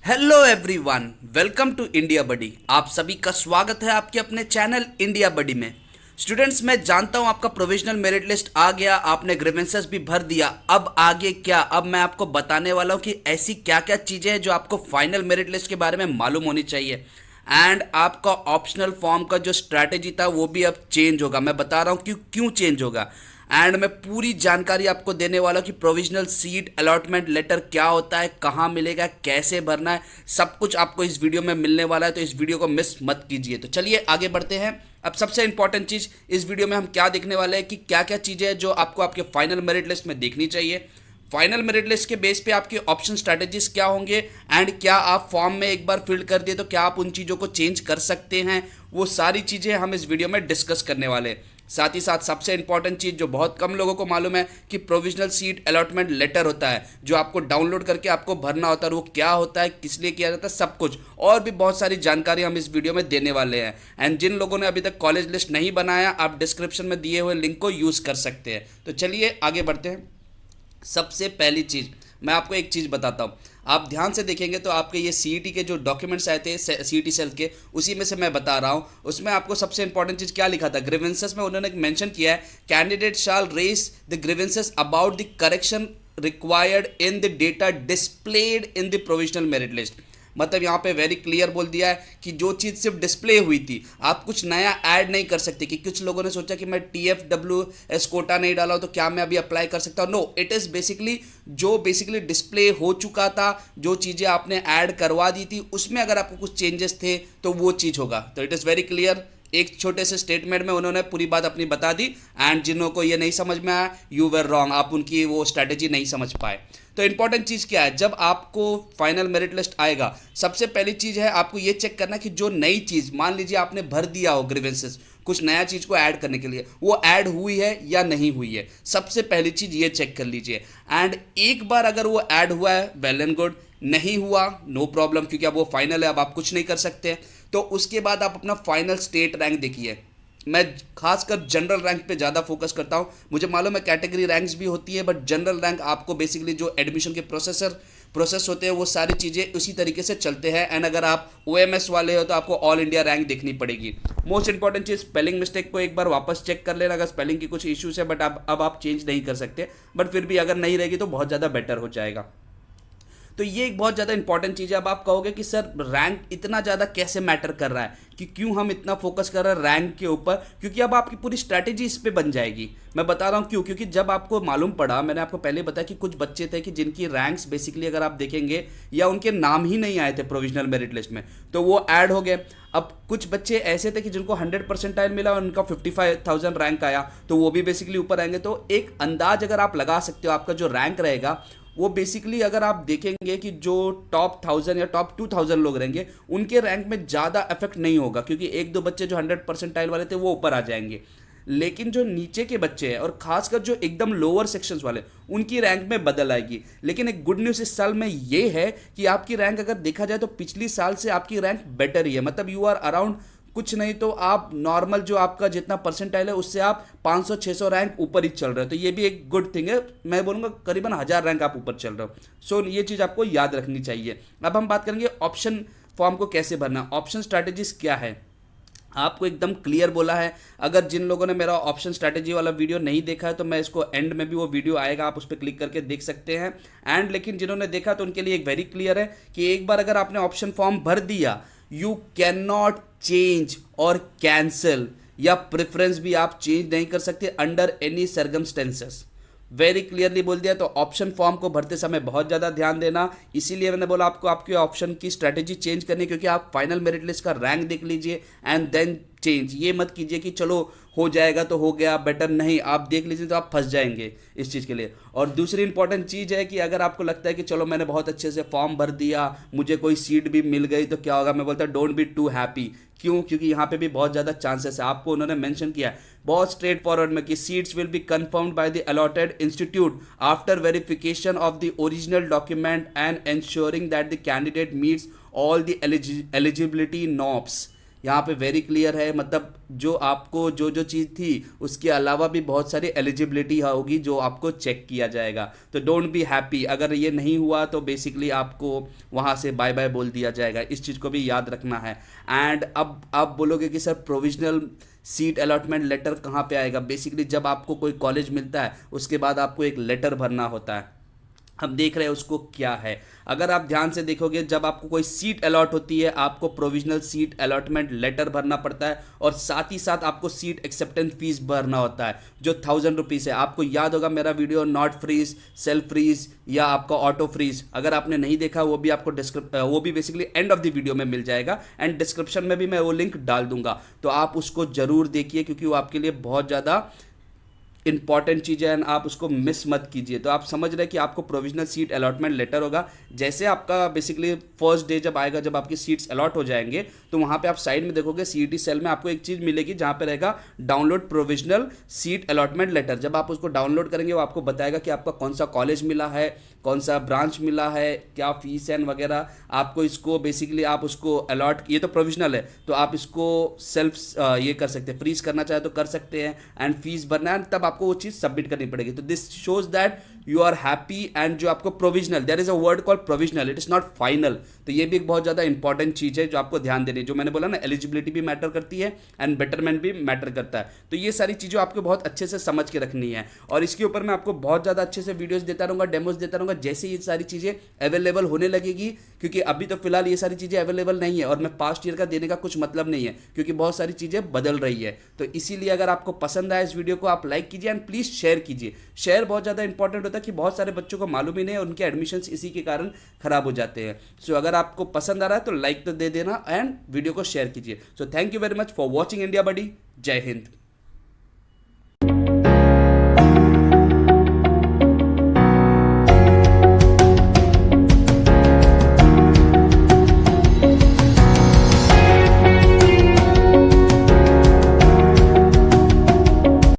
Hello everyone, welcome to India Buddy. आप सभी का स्वागत है आपके अपने चैनल इंडिया बडी में। स्टूडेंट्स, मैं जानता हूं आपका प्रोविजनल मेरिट लिस्ट आ गया, आपने ग्रीवेंसेस भी भर दिया। अब आगे क्या? अब मैं आपको बताने वाला हूं कि ऐसी क्या क्या चीज़ें हैं जो आपको फाइनल मेरिट लिस्ट के बारे में मालूम होनी चाहिए। एंड आपका ऑप्शनल फॉर्म का जो स्ट्रैटेजी था वो भी अब चेंज होगा। मैं बता रहा हूँ क्यों क्यों चेंज होगा। एंड मैं पूरी जानकारी आपको देने वाला हूँ कि प्रोविजनल सीट अलॉटमेंट लेटर क्या होता है, कहाँ मिलेगा, कैसे भरना है, सब कुछ आपको इस वीडियो में मिलने वाला है। तो इस वीडियो को मिस मत कीजिए। तो चलिए आगे बढ़ते हैं। अब सबसे इंपॉर्टेंट चीज़ इस वीडियो में हम क्या देखने वाले हैं कि क्या क्या चीज़ें हैं जो आपको आपके फाइनल मेरिट लिस्ट में देखनी चाहिए। फाइनल मेरिट लिस्ट के बेस पे आपके ऑप्शन स्ट्रैटेजीज क्या होंगे, एंड क्या आप फॉर्म में एक बार फिल कर दिए तो क्या आप उन चीज़ों को चेंज कर सकते हैं। वो सारी चीज़ें हम इस वीडियो में डिस्कस करने वाले हैं। साथ ही साथ सबसे इंपॉर्टेंट चीज़ जो बहुत कम लोगों को मालूम है कि प्रोविजनल सीट अलॉटमेंट लेटर होता है जो आपको डाउनलोड करके आपको भरना होता है, वो क्या होता है, किस लिए किया जाता है, सब कुछ और भी बहुत सारी जानकारी हम इस वीडियो में देने वाले हैं। एंड जिन लोगों ने अभी तक कॉलेज लिस्ट नहीं बनाया, आप डिस्क्रिप्शन में दिए हुए लिंक को यूज़ कर सकते हैं। तो चलिए आगे बढ़ते हैं। सबसे पहली चीज़ मैं आपको एक चीज़ बताता हूँ। आप ध्यान से देखेंगे तो आपके ये सीईटी के जो डॉक्यूमेंट्स आए थे सीईटी सेल के, उसी में से मैं बता रहा हूँ। उसमें आपको सबसे इंपॉर्टेंट चीज़ क्या लिखा था, ग्रीवेंसेस में उन्होंने मेंशन किया है, candidate shall raise the grievances about the correction required in the data displayed in the provisional merit list. मतलब यहाँ पे वेरी क्लियर बोल दिया है कि जो चीज़ सिर्फ डिस्प्ले हुई थी, आप कुछ नया ऐड नहीं कर सकते। कि कुछ लोगों ने सोचा कि मैं TFWS कोटा नहीं डाला हूँ तो क्या मैं अभी अप्लाई कर सकता हूँ। नो, इट इज़ बेसिकली जो बेसिकली डिस्प्ले हो चुका था, जो चीज़ें आपने ऐड करवा दी थी, उसमें अगर आपको कुछ चेंजेस थे तो वो चीज़ होगा। तो इट इज़ वेरी क्लियर। एक छोटे से स्टेटमेंट में उन्होंने पूरी बात अपनी बता दी। एंड जिन्हों को ये नहीं समझ में आया, यू वर रॉन्ग, आप उनकी वो स्ट्रैटेजी नहीं समझ पाए। तो इंपॉर्टेंट चीज़ क्या है, जब आपको फाइनल मेरिट लिस्ट आएगा, सबसे पहली चीज़ है आपको ये चेक करना कि जो नई चीज़, मान लीजिए आपने भर दिया हो ग्रीवेंसेस कुछ नया चीज़ को ऐड करने के लिए, वो ऐड हुई है या नहीं हुई है। सबसे पहली चीज़ ये चेक कर लीजिए। एंड एक बार अगर वो ऐड हुआ है, वेल एंड गुड। नहीं हुआ, नो प्रॉब्लम, क्योंकि अब वो फाइनल है, अब आप कुछ नहीं कर सकते। तो उसके बाद आप अपना फाइनल स्टेट रैंक देखिए। मैं खासकर जनरल रैंक पे ज़्यादा फोकस करता हूँ। मुझे मालूम है कैटेगरी रैंक्स भी होती है, बट जनरल रैंक आपको बेसिकली जो एडमिशन के प्रोसेस होते हैं वो सारी चीज़ें उसी तरीके से चलते हैं। एंड अगर आप OMS वाले हो तो आपको ऑल इंडिया रैंक देखनी पड़ेगी। मोस्ट इंपॉर्टेंट चीज़, स्पेलिंग मिस्टेक को एक बार वापस चेक कर लेना अगर स्पेलिंग की कुछ इश्यूज है, बट अब आप चेंज नहीं कर सकते। बट फिर भी अगर नहीं रहेगी तो बहुत ज़्यादा बेटर हो जाएगा। तो ये एक बहुत ज़्यादा इंपॉर्टेंट चीज़ है। अब आप कहोगे कि सर रैंक इतना ज़्यादा कैसे मैटर कर रहा है, कि क्यों हम इतना फोकस कर रहे हैं रैंक के ऊपर, क्योंकि अब आपकी पूरी स्ट्रैटेजी इस पे बन जाएगी। मैं बता रहा हूँ क्यों, क्योंकि जब आपको मालूम पड़ा, मैंने आपको पहले बताया कि कुछ बच्चे थे कि जिनकी रैंक्स बेसिकली अगर आप देखेंगे या उनके नाम ही नहीं आए थे प्रोविजनल मेरिट लिस्ट में, तो वो ऐड हो गए। अब कुछ बच्चे ऐसे थे कि जिनको 100% मिला और उनका 55,000 रैंक आया, तो वो भी बेसिकली ऊपर आएंगे। तो एक अंदाज अगर आप लगा सकते हो आपका जो रैंक रहेगा, वो बेसिकली अगर आप देखेंगे कि जो टॉप 1000 या टॉप 2000 लोग रहेंगे, उनके रैंक में ज़्यादा इफेक्ट नहीं होगा, क्योंकि एक दो बच्चे जो 100% वाले थे वो ऊपर आ जाएंगे। लेकिन जो नीचे के बच्चे हैं और खासकर जो एकदम लोअर सेक्शंस वाले, उनकी रैंक में बदल आएगी। लेकिन एक गुड न्यूज़ इस साल में ये है कि आपकी रैंक अगर देखा जाए तो पिछली साल से आपकी रैंक बेटर ही है। मतलब यू आर अराउंड, कुछ नहीं तो आप नॉर्मल जो आपका जितना परसेंटाइल है उससे आप 500-600 रैंक ऊपर ही चल रहे हो। तो ये भी एक गुड थिंग है। मैं बोलूँगा करीबन 1000 रैंक आप ऊपर चल रहे हो। सो ये चीज़ आपको याद रखनी चाहिए। अब हम बात करेंगे ऑप्शन फॉर्म को कैसे भरना, ऑप्शन स्ट्रैटेजीज क्या है। आपको एकदम क्लियर बोला है। अगर जिन लोगों ने मेरा ऑप्शन स्ट्रैटेजी वाला वीडियो नहीं देखा है तो मैं इसको एंड में भी वो वीडियो आएगा, आप उस पर क्लिक करके देख सकते हैं। एंड लेकिन जिन्होंने देखा तो उनके लिए एक वेरी क्लियर है कि एक बार अगर आपने ऑप्शन फॉर्म भर दिया, यू कैन नॉट चेंज और कैंसिल, या प्रेफरेंस भी आप चेंज नहीं कर सकते under any circumstances. Very clearly बोल दिया। तो ऑप्शन फॉर्म को भरते समय बहुत ज़्यादा ध्यान देना। इसीलिए मैंने बोला आपको आपके ऑप्शन की स्ट्रैटेजी चेंज करनी, क्योंकि आप फाइनल मेरिट लिस्ट का रैंक देख लीजिए एंड देन चेंज। ये मत कीजिए कि चलो हो जाएगा तो हो गया, बेटर नहीं, आप देख लीजिए तो आप फंस जाएंगे इस चीज़ के लिए। और दूसरी इंपॉर्टेंट चीज़ है कि अगर आपको लगता है कि चलो मैंने बहुत अच्छे से फॉर्म भर दिया, मुझे कोई सीट भी मिल गई तो क्या होगा, मैं बोलता डोंट बी टू हैप्पी। क्यों? क्योंकि यहाँ पे भी बहुत ज़्यादा चांसेस है। आपको उन्होंने मेंशन किया है बहुत स्ट्रेट फॉरवर्ड में कि seats will be confirmed by the allotted institute after verification of the original document and ensuring that the candidate meets all the eligibility norms. यहाँ पे वेरी क्लियर है, मतलब जो आपको जो जो चीज़ थी उसके अलावा भी बहुत सारी एलिजिबिलिटी होगी जो आपको चेक किया जाएगा। तो डोंट बी हैप्पी, अगर ये नहीं हुआ तो बेसिकली आपको वहाँ से बाय बाय बोल दिया जाएगा, इस चीज़ को भी याद रखना है। एंड अब आप बोलोगे कि sir provisional seat allotment letter कहाँ पे आएगा? बेसिकली जब आपको कोई कॉलेज मिलता है उसके बाद आपको एक लेटर भरना होता है। हम देख रहे हैं उसको क्या है। अगर आप ध्यान से देखोगे, जब आपको कोई सीट अलॉट होती है आपको प्रोविजनल सीट अलॉटमेंट लेटर भरना पड़ता है और साथ ही साथ आपको सीट एक्सेप्टेंस फीस भरना होता है जो 1000 रुपीज़ है। आपको याद होगा मेरा video not freeze, self freeze या आपका ऑटो फ्रीज, अगर आपने नहीं देखा वो भी आपको वो भी basically end of the video में मिल जाएगा एंड डिस्क्रिप्शन में भी मैं वो लिंक डाल दूंगा, तो आप उसको ज़रूर देखिए क्योंकि वो आपके लिए बहुत ज़्यादा इंपॉर्टेंट चीज़ है एंड आप उसको मिस मत कीजिए। तो आप समझ रहे हैं कि आपको प्रोविजनल सीट अलॉटमेंट लेटर होगा। जैसे आपका बेसिकली फर्स्ट डे जब आएगा, जब आपकी सीट्स अलॉट हो जाएंगे, तो वहाँ पे आप साइड में देखोगे सीईटी सेल में आपको एक चीज़ मिलेगी जहाँ पे रहेगा download provisional seat allotment letter. जब आप उसको डाउनलोड करेंगे वो आपको बताएगा कि आपका कौन सा कॉलेज मिला है, कौन सा ब्रांच मिला है, क्या फीस है वगैरह। आपको इसको बेसिकली आप उसको अलॉट, ये तो प्रोविजनल है तो आप इसको सेल्फ ये कर सकते हैं, फ्रीज करना चाहे तो कर सकते हैं एंड फीस भरना है, तब आपको वो चीज़ सबमिट करनी पड़ेगी। तो this shows that you are happy and जो आपको provisional, there is a word called provisional, it is not final. तो ये भी एक बहुत ज़्यादा इंपॉर्टेंट चीज़ है जो आपको ध्यान देनी है। जो मैंने बोला ना, एलिजिबिलिटी भी मैटर करती है एंड बेटरमेंट भी मैटर करता है। तो ये सारी चीज़ें आपको बहुत अच्छे से समझ के रखनी है और इसके ऊपर मैं आपको बहुत ज़्यादा अच्छे से वीडियोस देता रहूँगा, डेमोज देता रहूँगा जैसे ये सारी चीज़ें अवेलेबल होने लगेगी, क्योंकि अभी तो फिलहाल ये सारी चीज़ें अवेलेबल नहीं है और मैं पास्ट ईयर का देने का कुछ मतलब नहीं है क्योंकि बहुत सारी चीज़ें बदल रही है। तो इसीलिए अगर आपको पसंद आया इस वीडियो को आप लाइक कीजिए एंड प्लीज़ शेयर कीजिए। शेयर बहुत ज़्यादा इंपॉर्टेंट होता है कि बहुत सारे बच्चों को मालूम ही नहीं है, उनके एडमिशन्स इसी के कारण खराब हो जाते हैं। सो अगर आपको पसंद आ रहा है तो लाइक तो दे देना एंड वीडियो को शेयर कीजिए। So thank you very much for watching India Buddy. जय हिंद।